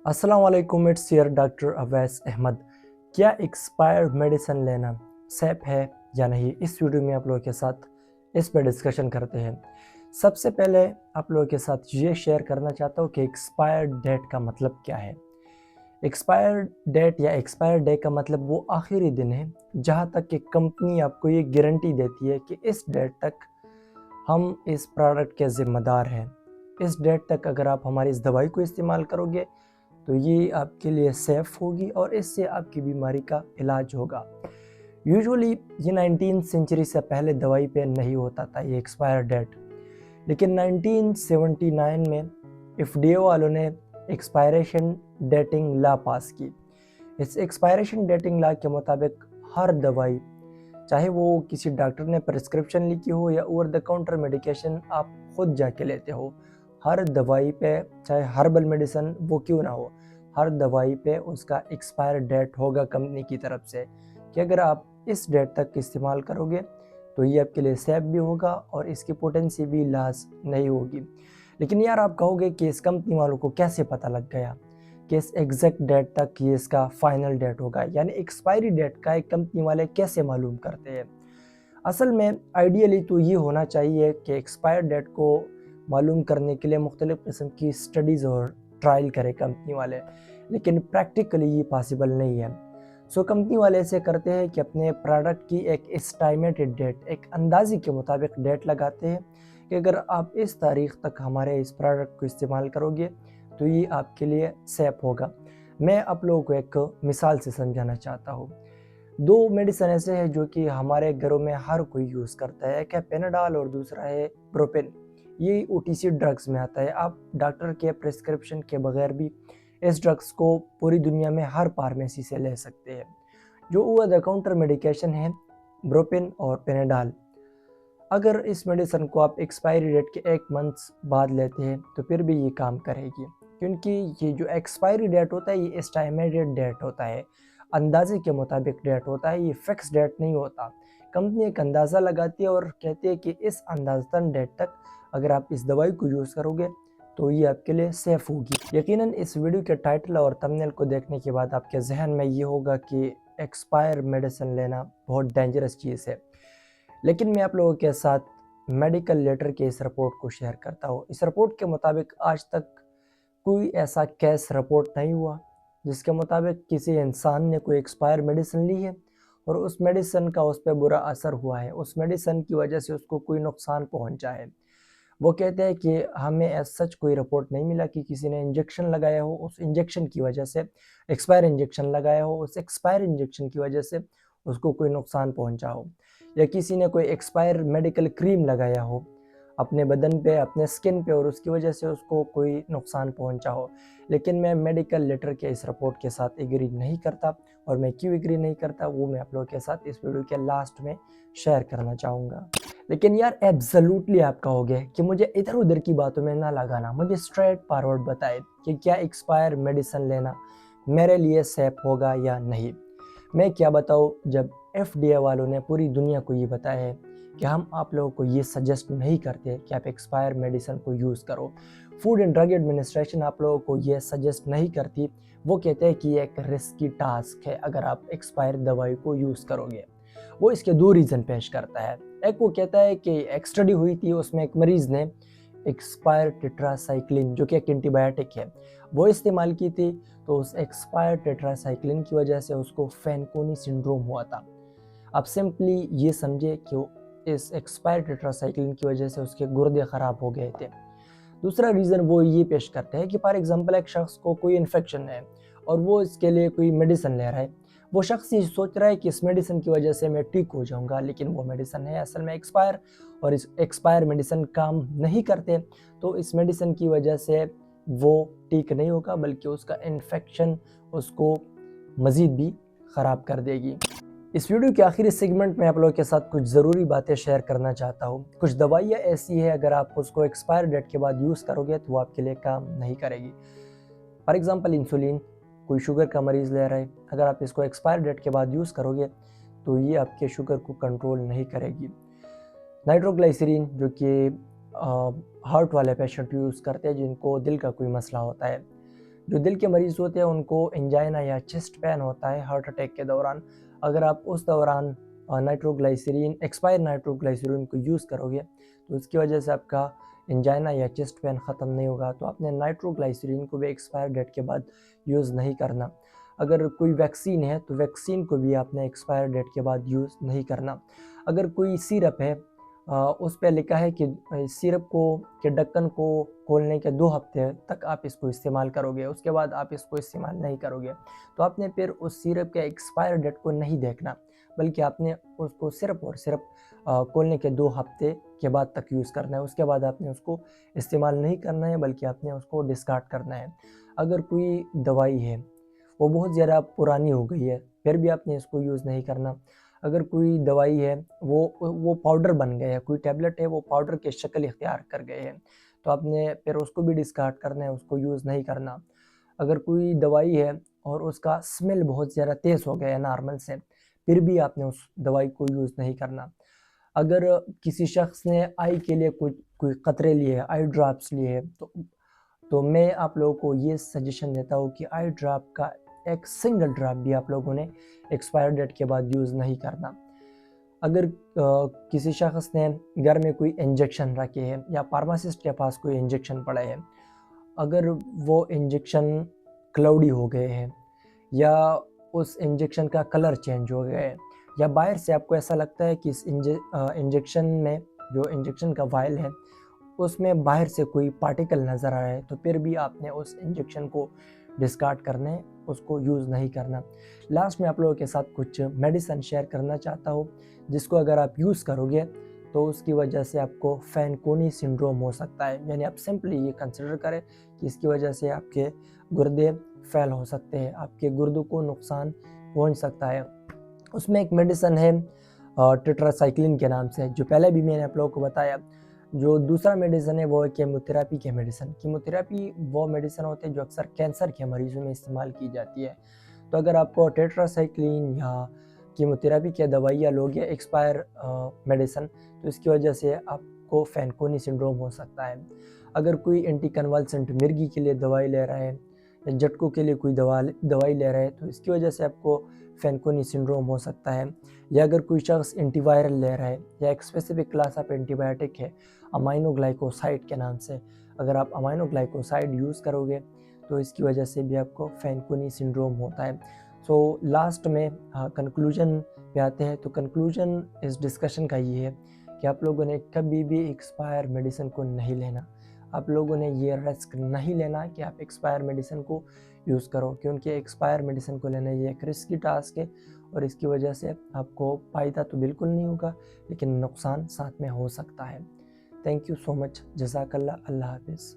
अस्सलाम वालेकुम, it's your doctor Awais Ahmed. क्या एक्सपायर्ड मेडिसिन लेना सेफ है या नहीं, इस वीडियो में आप लोगों के साथ इस पर डिस्कशन करते हैं। सबसे पहले आप लोगों के साथ ये शेयर करना चाहता हूँ कि एक्सपायर्ड डेट का मतलब क्या है। एक्सपायर्ड डेट या एक्सपायर डे का मतलब वो आखिरी दिन है जहाँ तक कि कंपनी आपको ये गारंटी देती है कि इस डेट तक हम इस प्रोडक्ट के ज़िम्मेदार हैं। इस डेट तक अगर आप हमारी इस दवाई को इस्तेमाल करोगे तो ये आपके लिए सेफ़ होगी और इससे आपकी बीमारी का इलाज होगा। यूजुअली ये 19th सेंचुरी से पहले दवाई पे नहीं होता था ये एक्सपायर डेट, लेकिन 1979 में एफडीए वालों ने एक्सपायरेशन डेटिंग लॉ पास की। इस एक्सपायरेशन डेटिंग लॉ के मुताबिक हर दवाई, चाहे वो किसी डॉक्टर ने प्रिस्क्रिप्शन लिखी हो या ओवर द काउंटर मेडिकेशन आप खुद जाके लेते हो, हर दवाई पे, चाहे हर्बल मेडिसिन वो क्यों ना हो, हर दवाई पे उसका एक्सपायर डेट होगा कंपनी की तरफ से कि अगर आप इस डेट तक इस्तेमाल करोगे तो ये आपके लिए सेफ भी होगा और इसकी पोटेंसी भी लॉस नहीं होगी। लेकिन यार आप कहोगे कि इस कंपनी वालों को कैसे पता लग गया कि इस एग्जैक्ट डेट तक ये इसका फाइनल डेट होगा, यानी एक्सपायरी डेट का एक कंपनी वाले कैसे मालूम करते हैं। असल में आइडियली तो ये होना चाहिए कि एक्सपायर डेट को मालूम करने के लिए मुख्तलिफ़ किस्म की स्टडीज़ और ट्रायल करें कंपनी वाले, लेकिन प्रैक्टिकली ये पॉसिबल नहीं है। सो कंपनी वाले ऐसे करते हैं कि अपने प्रोडक्ट की एक एस्टिमेटेड डेट, एक अंदाज़े के मुताबिक डेट लगाते हैं कि अगर आप इस तारीख तक हमारे इस प्रोडक्ट को इस्तेमाल करोगे तो ये आपके लिए सेफ होगा। मैं आप लोगों को एक मिसाल से समझाना चाहता हूँ। दो मेडिसिन ऐसे हैं जो कि हमारे घरों में हर कोई यूज़ करता है, एक है पेनाडॉल और दूसरा है प्रोपेन। ये ओटीसी ड्रग्स में आता है, आप डॉक्टर के प्रिस्क्रिप्शन के बगैर भी इस ड्रग्स को पूरी दुनिया में हर फार्मेसी से ले सकते हैं। जो ओवर द काउंटर मेडिकेशन है ब्रोपिन और पेनाडॉल, अगर इस मेडिसिन को आप एक्सपायरी डेट के 1 मंथ्स बाद लेते हैं तो फिर भी ये काम करेगी, क्योंकि ये जो एक्सपायरी डेट होता है ये एस्टिमेटेड डेट होता है, अंदाजे के मुताबिक डेट होता है, ये फिक्स डेट नहीं होता। कंपनी एक अंदाज़ा लगाती है और कहती है कि इस अंदाज़तन डेट तक अगर आप इस दवाई को यूज़ करोगे तो ये आपके लिए सेफ़ होगी। यकीनन इस वीडियो के टाइटल और थंबनेल को देखने के बाद आपके जहन में ये होगा कि एक्सपायर मेडिसिन लेना बहुत डेंजरस चीज़ है, लेकिन मैं आप लोगों के साथ मेडिकल लेटर के इस रिपोर्ट को शेयर करता हूँ। इस रिपोर्ट के मुताबिक आज तक कोई ऐसा केस रिपोर्ट नहीं हुआ जिसके मुताबिक किसी इंसान ने कोई एक्सपायर मेडिसिन ली है और उस मेडिसिन का उस पर बुरा असर हुआ है, उस मेडिसिन की वजह से उसको कोई नुकसान पहुंचा है। वो कहते हैं कि हमें एज सच कोई रिपोर्ट नहीं मिला कि किसी ने इंजेक्शन लगाया हो, उस इंजेक्शन की वजह से, एक्सपायर इंजेक्शन लगाया हो, उस एक्सपायर इंजेक्शन की वजह से उसको कोई नुकसान पहुंचा हो, या किसी ने कोई एक्सपायर मेडिकल क्रीम लगाया हो अपने बदन पे, अपने स्किन पे, और उसकी वजह से उसको कोई नुकसान पहुंचा हो। लेकिन मैं मेडिकल लेटर के इस रिपोर्ट के साथ एग्री नहीं करता, और मैं क्यों एग्री नहीं करता वो मैं आप लोगों के साथ इस वीडियो के लास्ट में शेयर करना चाहूँगा। लेकिन यार एब्सोल्युटली आप कहोगे कि मुझे इधर उधर की बातों में ना लगाना, मुझे स्ट्रेट फॉरवर्ड बताए कि क्या एक्सपायर मेडिसिन लेना मेरे लिए सेफ होगा या नहीं। मैं क्या बताऊँ, जब एफडीए वालों ने पूरी दुनिया को ये बताया है कि हम आप लोगों को ये सजेस्ट नहीं करते कि आप एक्सपायर मेडिसिन को यूज़ करो, फूड एंड ड्रग एडमिनिस्ट्रेशन आप लोगों को ये सजेस्ट नहीं करती, वो कहते हैं कि ये एक रिस्की टास्क है अगर आप एक्सपायर दवाई को यूज़ करोगे। वो इसके दो रीज़न पेश करता है। एक वो कहता है कि एक स्टडी हुई थी, उसमें एक मरीज़ ने एक्सपायर टेट्रासाइक्लिन जो कि एक एंटीबायोटिक है वो इस्तेमाल की थी, तो उस एक्सपायर टेट्रासाइक्लिन की वजह से उसको फैनकोनी सिंड्रोम हुआ था। आप सिंपली ये समझे कि वो इस एक्सपायर टेट्रासाइक्लिन की वजह से उसके गुर्दे ख़राब हो गए थे। दूसरा रीज़न वो ये पेश करते हैं कि फॉर एग्जांपल एक शख्स को कोई इन्फेक्शन है और वो इसके लिए कोई मेडिसिन ले रहा है, वो शख्स ये सोच रहा है कि इस मेडिसिन की वजह से मैं ठीक हो जाऊंगा, लेकिन वो मेडिसिन है असल में एक्सपायर, और इस एक्सपायर मेडिसिन काम नहीं करते, तो इस मेडिसिन की वजह से वो ठीक नहीं होगा बल्कि उसका इन्फेक्शन उसको मज़ीद भी ख़राब कर देगी। इस वीडियो के आखिरी सेगमेंट में आप लोगों के साथ कुछ ज़रूरी बातें शेयर करना चाहता हूँ। कुछ दवाइयाँ ऐसी है अगर आप उसको एक्सपायर डेट के बाद यूज़ करोगे तो वो आपके लिए काम नहीं करेगी। फॉर एग्जांपल इंसुलिन, कोई शुगर का मरीज़ ले रहा है, अगर आप इसको एक्सपायर डेट के बाद यूज़ करोगे तो ये आपके शुगर को कंट्रोल नहीं करेगी। नाइट्रोग्लिसरीन जो कि हार्ट वाले पेशेंट यूज़ करते हैं जिनको दिल का कोई मसला होता है, जो दिल के मरीज़ होते हैं उनको एंजाइना या चेस्ट पेन होता है हार्ट अटैक के दौरान। अगर आप उस दौरान नाइट्रोग्लाइसरीन, एक्सपायर नाइट्रोग्लाइसरीन को यूज़ करोगे तो उसकी वजह से आपका एंजाइना या चेस्ट पेन ख़त्म नहीं होगा। तो आपने नाइट्रोग्लाइसरीन को भी एक्सपायर डेट के बाद यूज़ नहीं करना। अगर कोई वैक्सीन है तो वैक्सीन को भी आपने एक्सपायर डेट के बाद यूज़ नहीं करना। अगर कोई सिरप है उस पे लिखा है कि सिरप को के ढक्कन को खोलने के 2 हफ्ते तक आप इसको इस्तेमाल करोगे, उसके बाद आप इसको इस्तेमाल नहीं करोगे। तो आपने फिर उस सिरप के एक्सपायर डेट को नहीं देखना, बल्कि आपने उसको सिर्फ़ और सिर्फ़ खोलने के 2 हफ्ते के बाद तक यूज़ करना है। उसके बाद आपने उसको इस्तेमाल नहीं करना है, बल्कि आपने उसको डिस्कार्ड करना है। अगर कोई दवाई है, वो बहुत ज़्यादा पुरानी हो गई है, फिर भी आपने इसको यूज़ नहीं करना। अगर कोई दवाई है वो पाउडर बन गया है, कोई टैबलेट है वो पाउडर की शक्ल इख्तियार कर गए हैं, तो आपने फिर उसको भी डिस्कार्ड करना है, उसको यूज़ नहीं करना। अगर कोई दवाई है और उसका स्मेल बहुत ज़्यादा तेज़ हो गया है नॉर्मल से, फिर भी आपने उस दवाई को यूज़ नहीं करना। अगर किसी शख्स ने आई के लिए कोई कतरे लिए, आई ड्रॉप्स लिए, तो मैं आप लोगों को ये सजेशन देता हूँ कि आई ड्रॉप का एक सिंगल ड्रॉप भी आप लोगों ने एक्सपायर डेट के बाद यूज़ नहीं करना। अगर किसी शख्स ने घर में कोई इंजेक्शन रखे हैं या फार्मासिस्ट के पास कोई इंजेक्शन पड़े हैं, अगर वो इंजेक्शन क्लाउडी हो गए हैं या उस इंजेक्शन का कलर चेंज हो गया है, या बाहर से आपको ऐसा लगता है कि इस इंजेक्शन में, जो इंजेक्शन का वायल है उसमें बाहर से कोई पार्टिकल नज़र आ रहा है, तो फिर भी आपने उस इंजेक्शन को डिस्कार्ड करना है, उसको यूज़ नहीं करना। लास्ट में आप लोगों के साथ कुछ मेडिसिन शेयर करना चाहता हूँ, जिसको अगर आप यूज़ करोगे तो उसकी वजह से आपको फैनकोनी सिंड्रोम हो सकता है। यानी आप सिंपली ये कंसिडर करें कि इसकी वजह से आपके गुर्दे फेल हो सकते हैं, आपके गुर्दों को नुकसान पहुंच सकता है। उसमें एक मेडिसिन है टेट्रासाइक्लिन के नाम से, जो पहले भी मैंने आप लोगों को बताया। जो दूसरा मेडिसिन है वो है कीमोथेरेपी के मेडिसिन। कीमोथेरेपी वो मेडिसिन होते हैं जो अक्सर कैंसर के मरीजों में इस्तेमाल की जाती है। तो अगर आपको टेट्रासाइक्लिन या कीमोथेरेपी की दवाइयाँ लोगे एक्सपायर मेडिसिन, तो इसकी वजह से आपको फैनकोनी सिंड्रोम हो सकता है। अगर कोई एंटी कन्वल्सेंट मिर्गी के लिए दवाई ले रहा है या झटकों के लिए कोई दवाई ले रहा है, तो इसकी वजह से आपको फैनकोनी सिंड्रोम हो सकता है। या अगर कोई शख्स एंटीवायरल ले रहा है या एक स्पेसिफिक क्लास ऑफ एंटीबायोटिक है अमाइनोग्लाइकोसाइड के नाम से, अगर आप अमाइनोग्लाइकोसाइड यूज़ करोगे तो इसकी वजह से भी आपको फैनकोनी सिंड्रोम होता है। सो लास्ट में कंक्लूजन पे आते हैं। तो कंक्लूजन इस डिस्कशन का ये है कि आप लोगों ने कभी भी एक्सपायर मेडिसिन को नहीं लेना। आप लोगों ने ये रिस्क नहीं लेना कि आप एक्सपायर मेडिसिन को यूज़ करो, क्योंकि एक्सपायर मेडिसिन को लेना ये एक रिस्की टास्क है और इसकी वजह से आपको फ़ायदा तो बिल्कुल नहीं होगा, लेकिन नुकसान साथ में हो सकता है। Thank you so much. जज़ाकल्लाह। अल्लाह हाफ़िज़।